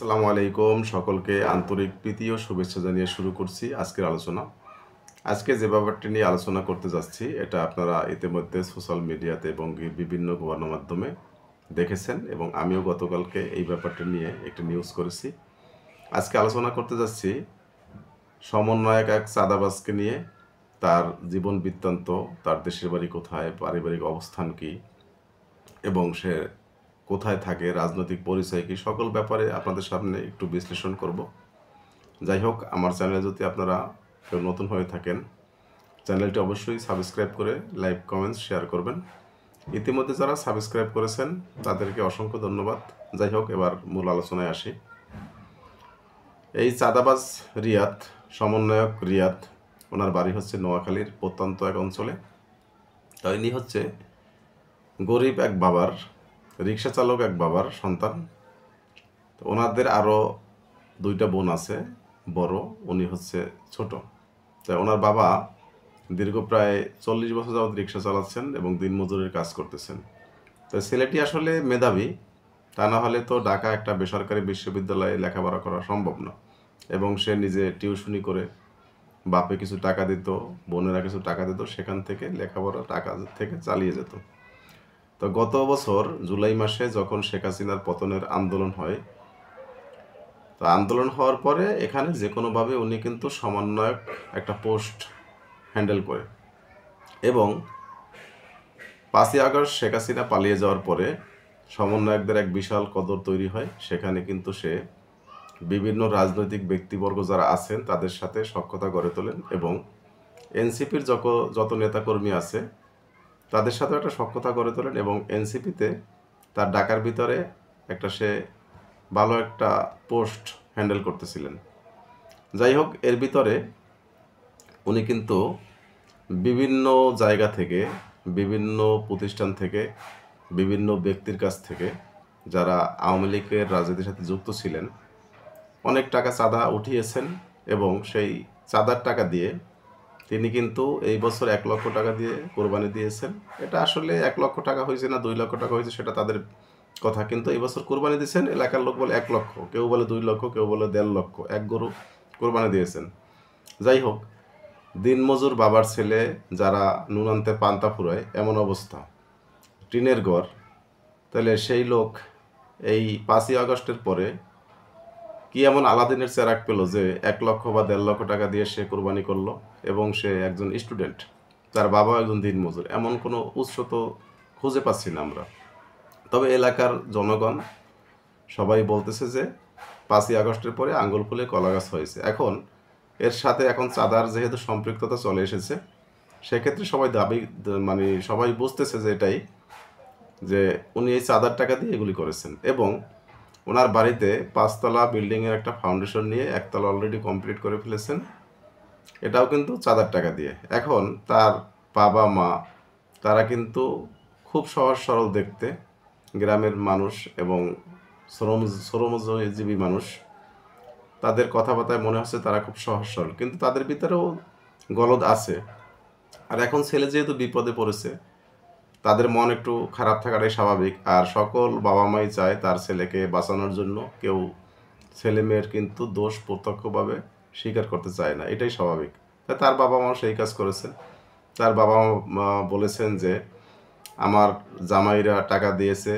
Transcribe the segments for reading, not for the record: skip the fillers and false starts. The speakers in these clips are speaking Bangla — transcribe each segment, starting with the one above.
আসসালামু আলাইকুম, সকলকে আন্তরিক প্রীতি ও শুভেচ্ছা জানিয়ে শুরু করছি আজকের আলোচনা। আজকে যে ব্যাপারটি নিয়ে আলোচনা করতে যাচ্ছি এটা আপনারা ইতিমধ্যে সোশ্যাল মিডিয়াতে এবং বিভিন্ন গণমাধ্যমে দেখেছেন এবং আমিও গতকালকে এই ব্যাপারটি নিয়ে একটি নিউজ করেছি। আজকে আলোচনা করতে যাচ্ছি সমন্বয়ক এক চাঁদাবাজকে নিয়ে, তার জীবন বৃত্তান্ত, তার দেশের বাড়ি কোথায়, পারিবারিক অবস্থান কী এবং সে কোথায় থাকে, রাজনৈতিক পরিচয় কী, সকল ব্যাপারে আপনাদের সামনে একটু বিশ্লেষণ করব। যাই হোক, আমার চ্যানেলে যদি আপনারা কেউ নতুন হয়ে থাকেন, চ্যানেলটি অবশ্যই সাবস্ক্রাইব করে লাইক, কমেন্টস, শেয়ার করবেন। ইতিমধ্যে যারা সাবস্ক্রাইব করেছেন তাদেরকে অসংখ্য ধন্যবাদ। যাই হোক, এবার মূল আলোচনায় আসি। এই চাঁদাবাজ রিয়াদ, সমন্বয়ক রিয়াদ, ওনার বাড়ি হচ্ছে নোয়াখালীর প্রত্যন্ত এক অঞ্চলে। তো ইনি হচ্ছে গরিব এক বাবার, রিক্সা চালক এক বাবার সন্তান। তো ওনাদের আরও দুইটা বোন আছে, বড়, উনি হচ্ছে ছোট। তাই ওনার বাবা দীর্ঘ প্রায় 40 বছর যাবৎ রিক্সা চালাচ্ছেন এবং দিনমজুরের কাজ করতেছেন। তো ছেলেটি আসলে মেধাবী, তা না হলে তো ঢাকা একটা বেসরকারি বিশ্ববিদ্যালয়ে লেখাপড়া করা সম্ভব না। এবং সে নিজে টিউশনি করে, বাপে কিছু টাকা দিত, বোনেরা কিছু টাকা দিত, সেখান থেকে লেখাপড়া টাকা থেকে চালিয়ে যেত। তো গত বছর জুলাই মাসে যখন শেখ হাসিনার পতনের আন্দোলন হয়, তো আন্দোলন হওয়ার পরে এখানে যে কোনোভাবে উনি কিন্তু সমন্বয়ক একটা পোস্ট হ্যান্ডেল করে এবং 5ই আগস্ট শেখ হাসিনা পালিয়ে যাওয়ার পরে সমন্বয়কদের এক বিশাল কদর তৈরি হয়। সেখানে কিন্তু সে বিভিন্ন রাজনৈতিক ব্যক্তিবর্গ যারা আছেন তাদের সাথে সখ্যতা গড়ে তোলেন এবং এনসিপির যত নেতাকর্মী আছে তাদের সাথে একটা সখ্যতা গড়ে তোলেন এবং এনসিপিতে তার ঢাকার ভিতরে একটা সে ভালো একটা পোস্ট হ্যান্ডেল করতেছিলেন। যাই হোক, এর ভিতরে উনি কিন্তু বিভিন্ন জায়গা থেকে, বিভিন্ন প্রতিষ্ঠান থেকে, বিভিন্ন ব্যক্তির কাছ থেকে, যারা আওয়ামী লীগের রাজনীতির সাথে যুক্ত ছিলেন, অনেক টাকা চাঁদা উঠিয়েছেন এবং সেই চাঁদার টাকা দিয়ে তিনি কিন্তু এই বছর 1 লক্ষ টাকা দিয়ে কোরবানি দিয়েছেন। এটা আসলে 1 লক্ষ টাকা হয়েছে না 2 লক্ষ টাকা হয়েছে সেটা তাদের কথা, কিন্তু এই বছর কোরবানি দিয়েছেন। এলাকার লোক বলে 1 লক্ষ, কেউ বলে 2 লক্ষ, কেউ বলে 1.5 লক্ষ, এক গরু কোরবানি দিয়েছেন। যাই হোক, দিনমজুর বাবার ছেলে, যারা নুন আনতে পান্তা ফুরায় এমন অবস্থা, টিনের ঘর, তাহলে সেই লোক এই 5ই আগস্টের পরে কি এমন আলাদিনের চেরাক পেল যে 1 লক্ষ বা 1.5 লক্ষ টাকা দিয়ে সে কোরবানি করলো এবং সে একজন স্টুডেন্ট, তার বাবা একজন দিনমজুর? এমন কোনো উৎস তো খুঁজে পাচ্ছি না আমরা। তবে এলাকার জনগণ সবাই বলতেছে যে 5ই আগস্টের পরে আঙ্গুল ফুলে কলা গাছ হয়েছে। এখন এর সাথে এখন চাঁদার যেহেতু সম্পৃক্ততা চলে এসেছে, সেক্ষেত্রে সবাই বুঝতেছে যে এটাই, যে উনি এই চাঁদার টাকা দিয়ে এগুলি করেছেন এবং ওনার বাড়িতে 5তলা বিল্ডিংয়ের একটা ফাউন্ডেশন নিয়ে 1তলা অলরেডি কমপ্লিট করে ফেলেছেন, এটাও কিন্তু চাঁদার টাকা দিয়ে। এখন তার বাবা মা, তারা কিন্তু খুব সহজ সরল দেখতে, গ্রামের মানুষ এবং শ্রমজীবী মানুষ, তাদের কথাবার্তায় মনে হচ্ছে তারা খুব সহজ সরল, কিন্তু তাদের ভিতরেও গলদ আছে। আর এখন ছেলে যেহেতু বিপদে পড়েছে, তাদের মন একটু খারাপ থাকাটাই স্বাভাবিক। আর সকল বাবা মাই চায় তার ছেলেকে বাঁচানোর জন্য, কেউ ছেলে মেয়ের কিন্তু দোষ প্রত্যক্ষভাবে স্বীকার করতে চায় না, এটাই স্বাভাবিক। তাই তার বাবা মাও সেই কাজ করেছেন। তার বাবা মা বলেছেন যে আমার জামাইরা টাকা দিয়েছে,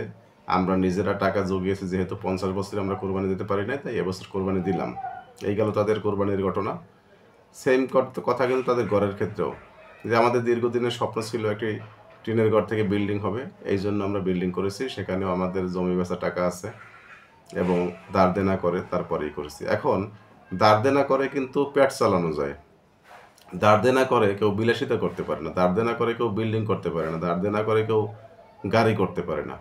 আমরা নিজেরা টাকা জুগিয়েছি, যেহেতু 50 বছরে আমরা কোরবানি দিতে পারি না, তাই এবছর কোরবানি দিলাম। এই গেল তাদের কোরবানির ঘটনা। সেম কথা কিন্তু তাদের ঘরের ক্ষেত্রেও, যে আমাদের দীর্ঘদিনের স্বপ্ন ছিল একটি টিনের ঘর থেকে বিল্ডিং হবে, এই জন্য আমরা বিল্ডিং করেছি, সেখানেও আমাদের জমি বেচা টাকা আছে এবং ধার দেনা করে তারপরেই করেছি। এখন ধার দেনা করে কিন্তু পেট চালানো যায়, ধার দেনা করে কেউ বিলাসিতা করতে পারে না, ধার দেনা করে কেউ বিল্ডিং করতে পারে না, ধার দেনা করে কেউ গাড়ি করতে পারে না।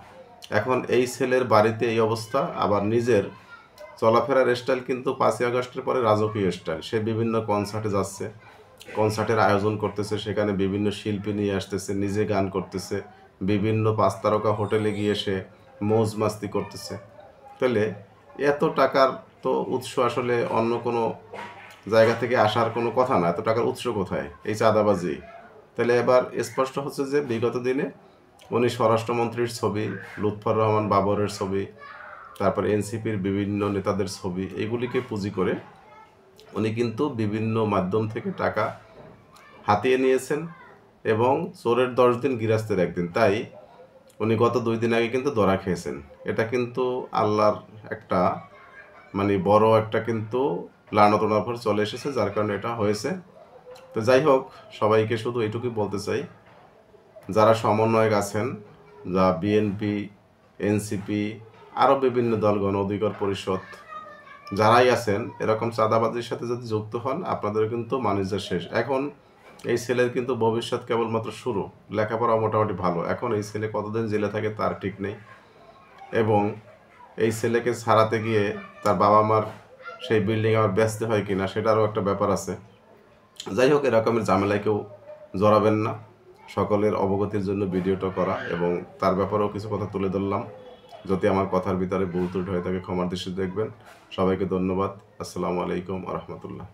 এখন এই ছেলের বাড়িতে এই অবস্থা, আবার নিজের চলাফেরার স্টাইল কিন্তু 5ই আগস্টের পরে রাজকীয় স্টাইল। সে বিভিন্ন কনসার্টে যাচ্ছে, কনসার্টের আয়োজন করতেছে, সেখানে বিভিন্ন শিল্পী নিয়ে আসতেছে, নিজে গান করতেছে, বিভিন্ন 5 তারকা হোটেলে গিয়ে সে মৌজ মাস্তি করতেছে। তাহলে এত টাকার তো উৎস আসলে অন্য কোনো জায়গা থেকে আসার কোনো কথা না, এত টাকার উৎস কোথায়? এই চাঁদাবাজি। তাহলে এবার স্পষ্ট হচ্ছে যে বিগত দিনে উনি স্বরাষ্ট্রমন্ত্রীর ছবি, লুৎফর রহমান বাবরের ছবি, তারপর এনসিপির বিভিন্ন নেতাদের ছবি, এগুলিকে পুঁজি করে উনি কিন্তু বিভিন্ন মাধ্যম থেকে টাকা হাতিয়ে নিয়েছেন এবং চোরের 10 দিন গৃহস্থের 1 দিন। তাই উনি গত 2 দিন আগে কিন্তু ধরা খেয়েছেন। এটা কিন্তু আল্লাহর একটা মানে বড় একটা কিন্তু লানত ওনার উপর চলে এসেছে, যার কারণে এটা হয়েছে। তো যাই হোক, সবাইকে শুধু এটুকুই বলতে চাই, যারা সমন্বয়ক আছেন, যা বিএনপি, এনসিপি, আরও বিভিন্ন দল, গণ অধিকার পরিষদ, যারাই আছেন এরকম চাঁদাবাজির সাথে যদি যুক্ত হন, আপনাদের কিন্তু মানুষের শেষ। এখন এই ছেলের কিন্তু ভবিষ্যৎ কেবলমাত্র শুরু। লেখাপড়া মোটামুটি ভালো, এখন এই ছেলে কতদিন জেলে থাকে তার ঠিক নেই, এবং এই ছেলেকে ছাড়াতে গিয়ে তার বাবা মার সেই বিল্ডিং আবার বেচতে হয় কিনা সেটারও একটা ব্যাপার আছে। যাই হোক, এরকমের ঝামেলায় কেউ জড়াবেন না। সকলের অবগতির জন্য ভিডিওটা করা, এবং তার ব্যাপারেও কিছু কথা তুলে ধরলাম। যদি আমার কথার ভিতরে ভুল ত্রুটি হয়ে থাকে ক্ষমার দৃষ্টিতে দেখবেন। সবাইকে ধন্যবাদ। আসসালামু আলাইকুম ওয়া রাহমাতুল্লাহ।